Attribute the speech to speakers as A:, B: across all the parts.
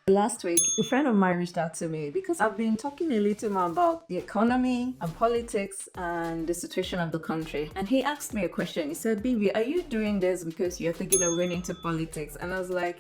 A: Last week, a friend of mine reached out to me because I've been talking a little more about the economy and politics and the situation of the country. And he asked me a question. He said, Bibi, are you doing this because you're thinking of going into politics? And I was like,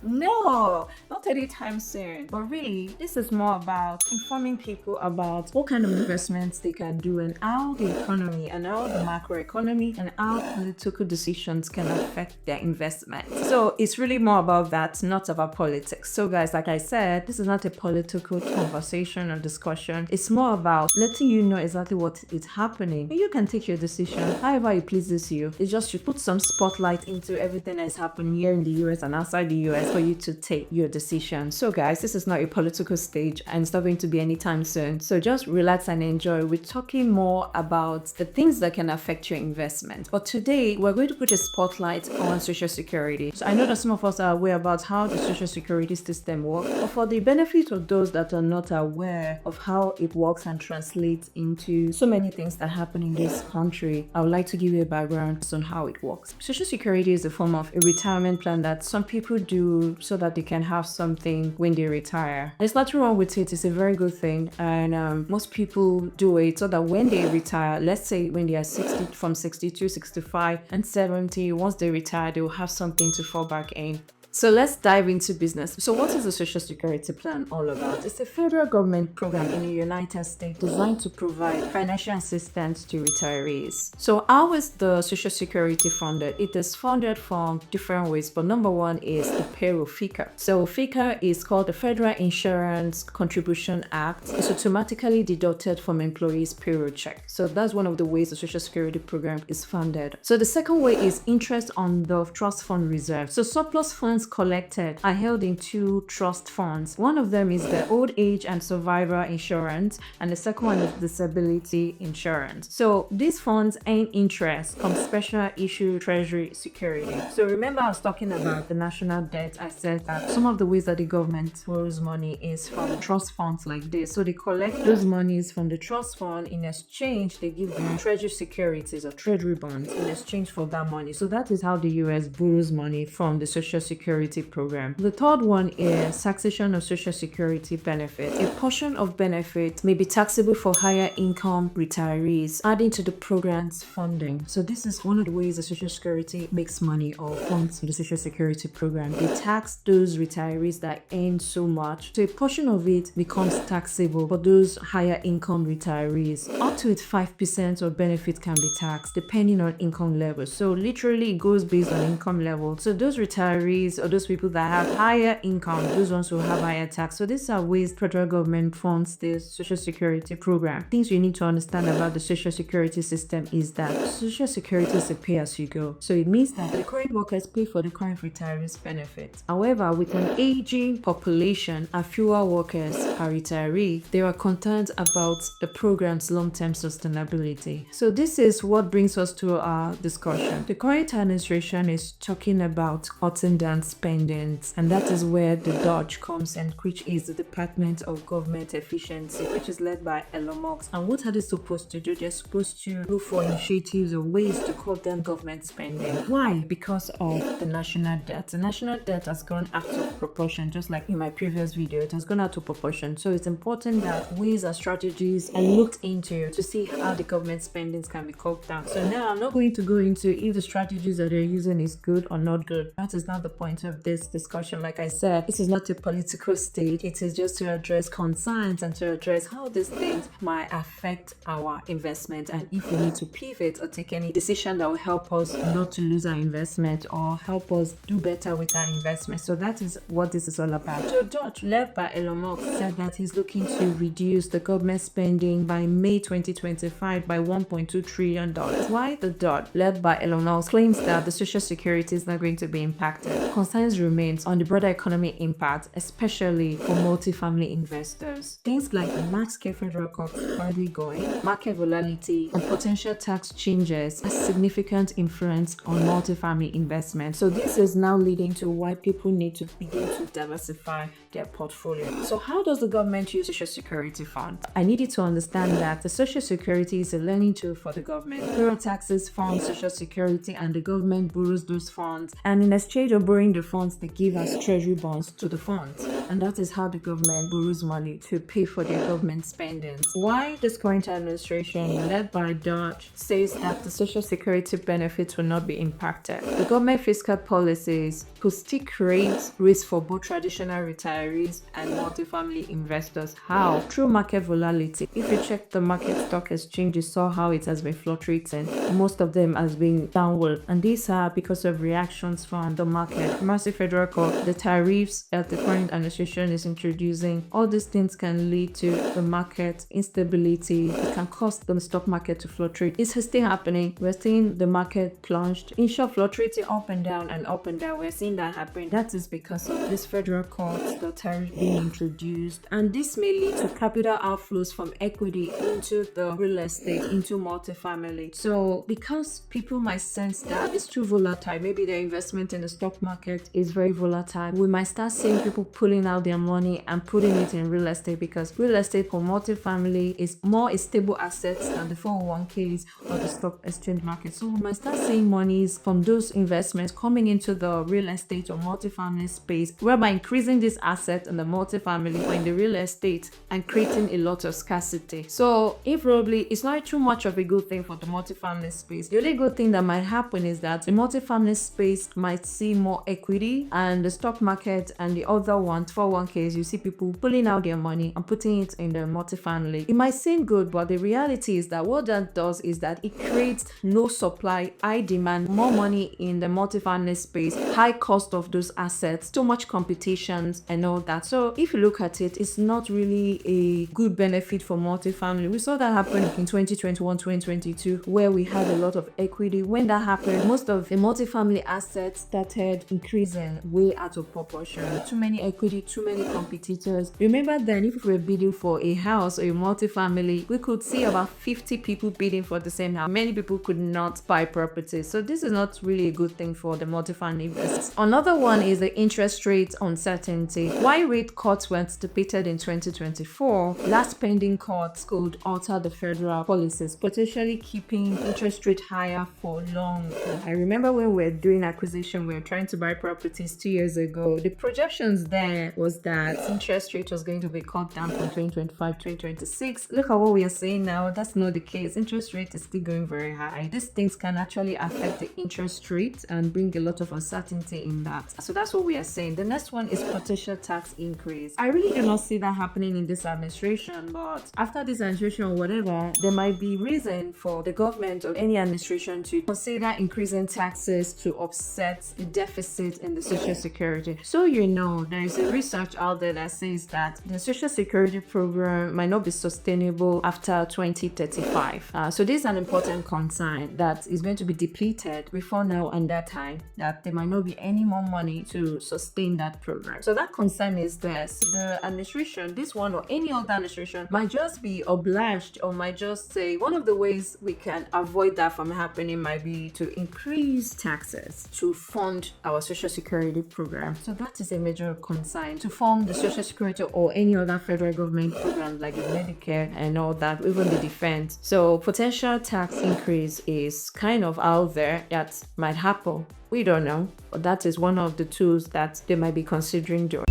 A: no, not anytime soon. But really, this is more about informing people about what kind of investments they can do and how the economy and how the macroeconomy and how political decisions can affect their investment. So it's really more about that, not about politics. So guys, like I said, this is not a political conversation or discussion. It's more about letting you know exactly what is happening. And you can take your decision however it pleases you. It's just you put some spotlight into everything that is happening here in the US and outside the US for you to take your decision. So guys, this is not a political stage and it's not going to be anytime soon. So just relax and enjoy. We're talking more about the things that can affect your investment. But today, we're going to put a spotlight on Social Security. So I know that some of us are aware about how the Social Security system works, but for the benefit of those that are not aware of how it works and translates into so many things that happen in this country, I would like to give you a background on how it works. Social Security is a form of a retirement plan that some people do so that they can have something when they retire. There's nothing wrong with it. It's a very good thing, and most people do it so that when they retire, let's say when they are 60, from 62, 65, and 70, once they retire, they will have something to fall back in. So let's dive into business. So what is the Social Security Plan all about? It's a federal government program in the United States designed to provide financial assistance to retirees. So how is the Social Security funded? It is funded from different ways, but number one is the payroll FICA. So FICA is called the Federal Insurance Contribution Act. It's automatically deducted from employees' payroll check. So that's one of the ways the Social Security program is funded. So the second way is interest on the trust fund reserve. So surplus funds collected are held in two trust funds. One of them is the old age and survivor insurance, and the second one is disability insurance. So these funds earn interest from special issue treasury security. So remember I was talking about the national debt. I said that some of the ways that the government borrows money is from trust funds like this. So they collect those monies from the trust fund. In exchange, they give them treasury securities or treasury bonds in exchange for that money. So that is how the US borrows money from the Social Security program. The third one is taxation of Social Security benefits. A portion of benefit may be taxable for higher income retirees, adding to the program's funding. So this is one of the ways the Social Security makes money or funds the Social Security program. They tax those retirees that earn so much, so a portion of it becomes taxable for those higher income retirees. Up to 5% of benefit can be taxed depending on income level. So literally it goes based on income level. So those retirees or those people that have higher income, those ones will have higher tax. So these are ways federal government funds the Social Security program. Things you need to understand about the Social Security system is that Social Security is a pay as you go. So it means that the current workers pay for the current retirees' benefits. However, with an aging population and fewer workers per retiree, there are concerns about the program's long-term sustainability. So this is what brings us to our discussion. The current administration is talking about cutting down spendings, and that is where the DOGE comes in, which is the Department of Government Efficiency, which is led by Elon Musk. And what are they supposed to do? They're supposed to look for initiatives or ways to cut down government spending. Why? Because of the national debt. The national debt has gone out of proportion, just like in my previous video, it has gone out of proportion. So it's important that ways and strategies are looked into to see how the government spendings can be cut down. So now I'm not going to go into if the strategies that they're using is good or not good. That is not the point of this discussion. Like I said, this is not a political stage. It is just to address concerns and to address how these things might affect our investment, and if we need to pivot or take any decision that will help us not to lose our investment or help us do better with our investment. So that is what this is all about. So DOGE, led by Elon Musk, said that he's looking to reduce the government spending by May 2025 by $1.2 trillion. Why the DOGE, led by Elon Musk, claims that the Social Security is not going to be impacted? Concerns remains on the broader economic impact, especially for multifamily investors. Things like the max scale federal cuts widely going, market volatility, and potential tax changes has significant influence on multifamily investment. So this is now leading to why people need to begin to diversify their portfolio. So how does the government use Social Security fund? I need you to understand that the Social Security is a learning tool for the government. Payroll taxes fund Social Security, and the government borrows those funds, and in exchange of borrowing the funds they give as treasury bonds to the funds. And that is how the government borrows money to pay for their government spendings. Why this current administration, led by Dodge, says that the social security benefits will not be impacted. The government fiscal policies could still create risk for both traditional retirees and multifamily investors. How? Through market volatility. If you check the market stock exchange, you saw how it has been fluctuating. Most of them has been downward, and these are because of reactions from the market. Massive federal court, the tariffs that the current administration is introducing, all these things can lead to the market instability. It can cause the stock market to fluctuate. It's still happening. We're seeing the market plunged, in short, fluctuating up and down and up and down. We're seeing that happen. That is because of this federal court, the tariff being introduced, and this may lead to capital outflows from equity into the real estate, into multifamily. So because people might sense that it's too volatile, maybe their investment in the stock market is very volatile, we might start seeing people pulling out their money and putting it in real estate, because real estate for multifamily is more a stable assets than the 401ks or the stock exchange market. So we might start seeing monies from those investments coming into the real estate or multifamily space, whereby increasing this asset in the multifamily or in the real estate and creating a lot of scarcity. So if probably it's not too much of a good thing for the multifamily space. The only good thing that might happen is that the multifamily space might see more equity, and the stock market and the other one, 401ks, you see people pulling out their money and putting it in the multifamily. It might seem good, but the reality is that what that does is that it creates low supply, high demand, more money in the multifamily space, high cost of those assets, too much competitions and all that. So if you look at it, it's not really a good benefit for multifamily. We saw that happen in 2021, 2022, where we had a lot of equity. When that happened, most of the multifamily assets started increasing way out of proportion. Too many equity, too many competitors. Remember then, if we were bidding for a house or a multifamily, we could see about 50 people bidding for the same house. Many people could not buy properties. So this is not really a good thing for the multifamily investors. Another one is the interest rate uncertainty. Why rate cuts were anticipated in 2024, last pending cuts could alter the federal policies, potentially keeping interest rate higher for long. I remember when we were doing acquisition, we were trying to buy properties 2 years ago. The projections there was that interest rate was going to be cut down from 2025 to 2026. Look at what we are saying now. That's not the case. Interest rate is still going very high. These things can actually affect the interest rate and bring a lot of uncertainty in that. So that's what we are saying. The next one is potential tax increase. I really do not see that happening in this administration, but after this administration or whatever, there might be reason for the government or any administration to consider increasing taxes to offset the deficit in the social security. So there is a research out there that says that the social security program might not be sustainable after 2035. So this is an important concern that is going to be depleted before now and that time, that there might not be any more money to sustain that program. So that concern is there. So the administration, this one or any other administration, might just be obliged or might just say one of the ways we can avoid that from happening might be to increase taxes to fund our social security program. So that is a major concern, to fund the social security or any other federal government program like the Medicare and all that, even the defense. So potential tax increase is kind of out there that might happen. We don't know, but that is one of the tools that they might be considering doing.